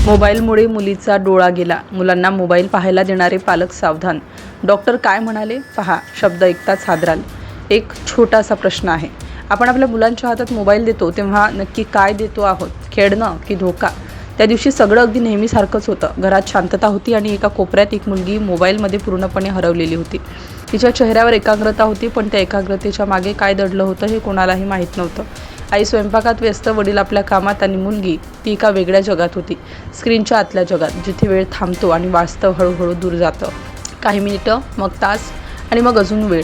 मोबाईलमुळे मुलीचा डोळा गेला. मुलांना मोबाईल पाहायला देणारे पालक सावधान. डॉक्टर काय म्हणाले पहा. शब्द ऐकताच हादराल. एक छोटासा प्रश्न आहे. आपण आपल्या मुलांच्या हातात मोबाईल देतो तेव्हा नक्की काय देतो आहोत? खेळणं की धोका? त्या दिवशी सगळं अगदी नेहमीसारखंच होतं. घरात शांतता होती आणि एका कोपऱ्यात एक मुलगी मोबाईलमध्ये पूर्णपणे हरवलेली होती. तिच्या चेहऱ्यावर एकाग्रता होती, पण त्या एकाग्रतेच्या मागे काय दडलं होतं हे कोणालाही माहीत नव्हतं. आई स्वयंपाकात व्यस्त, वडील आपल्या कामात आणि मुलगी ती एका वेगळ्या जगात होती. स्क्रीनच्या आतल्या जगात, जिथे वेळ थांबतो आणि वास्तव हळूहळू दूर जातं. काही मिनिटं, मग तास आणि मग अजून वेळ.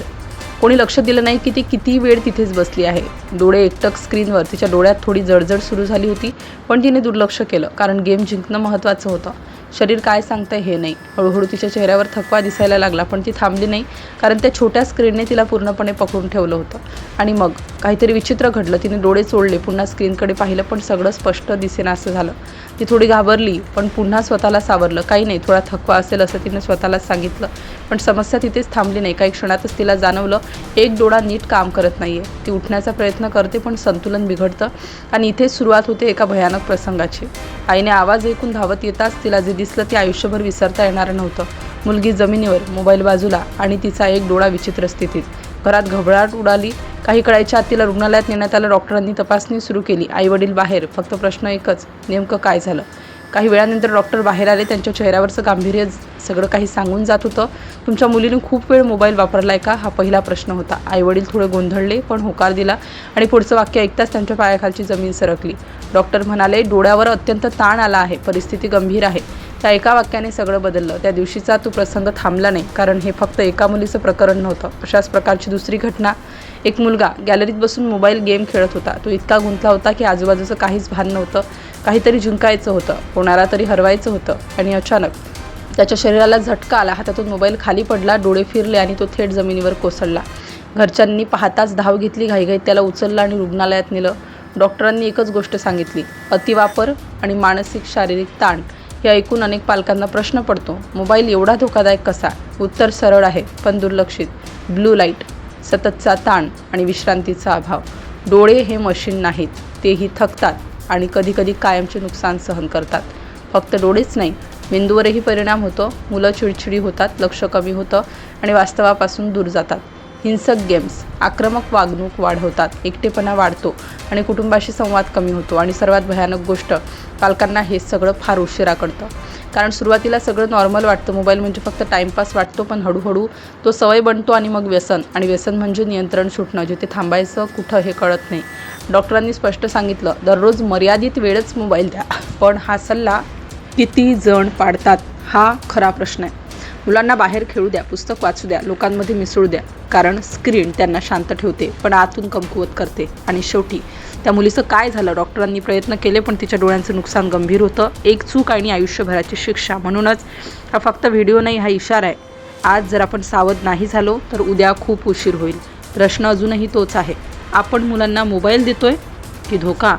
कोणी लक्ष दिलं नाही की ती किती वेळ तिथेच बसली आहे. डोळे एकटक स्क्रीनवर. तिच्या डोळ्यात थोडी जळजळ सुरू झाली होती, पण तिने दुर्लक्ष केलं, कारण गेम जिंकणं महत्त्वाचं होतं. शरीर काय सांगतंय हे नाही. हळूहळू तिच्या चेहऱ्यावर थकवा दिसायला लागला, पण ती थांबली नाही, कारण त्या छोट्या स्क्रीनने तिला पूर्णपणे पकडून ठेवलं होतं. आणि मग काहीतरी विचित्र घडलं. तिने डोळे चोळले, पुन्हा स्क्रीनकडे पाहिलं, पण सगळं स्पष्ट दिसेनासं झालं. ती थोडी घाबरली, पण पुन्हा स्वतःला सावरलं. काही नाही, थोडा थकवा असेल असं तिने स्वतःलाच सांगितलं. पण समस्या तिथेच थांबली नाही. काही क्षणातच तिला जाणवलं, एक डोळा नीट काम करत नाहीये. ती उठण्याचा प्रयत्न करते, पण संतुलन बिघडतं. आणि इथेच सुरुवात होते एका भयानक प्रसंगाची. आईने आवाज ऐकून धावत येताच तिला जे दिसलं ते आयुष्यभर विसरता येणार नव्हतं. मुलगी जमिनीवर, मोबाईल बाजूला आणि तिचा एक डोळा विचित्र स्थितीत. घरात घबराट उडाली. काही कळायच्या आत तिला रुग्णालयात नेण्यात आलं. डॉक्टरांनी तपासणी सुरू केली. आई वडील बाहेर. फक्त प्रश्न एकच, नेमकं काय झालं? काही वेळानंतर डॉक्टर बाहेर आले. त्यांच्या चेहऱ्यावरचं गांभीर्य सगळं काही सांगून जात होतं. तुमच्या मुलीने खूप वेळ मोबाईल वापरलाय का? हा पहिला प्रश्न होता. आई वडील थोडे गोंधळले, पण होकार दिला. आणि पुढचं वाक्य ऐकताच त्यांच्या पायाखालची जमीन सरकली. डॉक्टर म्हणाले, डोळ्यावर अत्यंत ताण आला आहे, परिस्थिती गंभीर आहे. त्या एका वाक्याने सगळं बदललं. त्या दिवशीचा तो प्रसंग थांबला नाही, कारण हे फक्त एका मुलीचं प्रकरण नव्हतं. अशाच प्रकारची दुसरी घटना. एक मुलगा गॅलरीत बसून मोबाईल गेम खेळत होता. तो इतका गुंतला होता की आजूबाजूचं काहीच भान नव्हतं. काहीतरी जिंकायचं होतं, कोणाला तरी हरवायचं होतं. आणि अचानक त्याच्या शरीराला झटका आला. हातातून मोबाईल खाली पडला. डोळे फिरले आणि तो थेट जमिनीवर कोसळला. घरच्यांनी पाहताच धाव घेतली. घाईघाईत त्याला उचललं आणि रुग्णालयात नेलं. डॉक्टरांनी एकच गोष्ट सांगितली, अतिवापर आणि मानसिक शारीरिक ताण. हे ऐकून अनेक पालकांना प्रश्न पडतो, मोबाईल एवढा धोकादायक कसा? उत्तर सरळ आहे, पण दुर्लक्षित. ब्लू लाईट, सततचा ताण आणि विश्रांतीचा अभाव. डोळे हे मशीन नाहीत, तेही थकतात आणि कधीकधी कायमचे नुकसान सहन करतात. फक्त डोळेच नाही, मेंदूवरही परिणाम होतो. मुलं चिडचिडी होतात, लक्ष कमी होतं आणि वास्तवापासून दूर जातात. हिंसक गेम्स, आक्रमक वागणूक वाढवतात. एकटेपणा वाढतो आणि कुटुंबाशी संवाद कमी होतो. आणि सर्वात भयानक गोष्ट, पालकांना हे सगळं फार उशिरा कळतं. कारण सुरुवातीला सगळं नॉर्मल वाटतं. मोबाईल म्हणजे फक्त टाईमपास वाटतो, पण हळूहळू तो सवय बनतो आणि मग व्यसन. आणि व्यसन म्हणजे नियंत्रण सुटणं. जिथे थांबायचं कुठं हे कळत नाही. डॉक्टरांनी स्पष्ट सांगितलं, दररोज मर्यादित वेळच मोबाईल द्या. पण हा सल्ला किती जण पाळतात हा खरा प्रश्न आहे. मुलांना बाहेर खेळू द्या, पुस्तक वाचू द्या, लोकांमध्ये मिसळू द्या, कारण स्क्रीन त्यांना शांत ठेवते, पण आतून कमकुवत करते. आणि शेवटी त्या मुलीचं काय झालं? डॉक्टरांनी प्रयत्न केले, पण तिच्या डोळ्यांचं नुकसान गंभीर होतं. एक चूक आणि आयुष्यभराची शिक्षा. म्हणूनच हा फक्त व्हिडिओ नाही, हा इशारा आहे. आज जर आपण सावध नाही झालो तर उद्या खूप उशीर होईल. प्रश्न अजूनही तोच आहे, आपण मुलांना मोबाईल देतोय की धोका?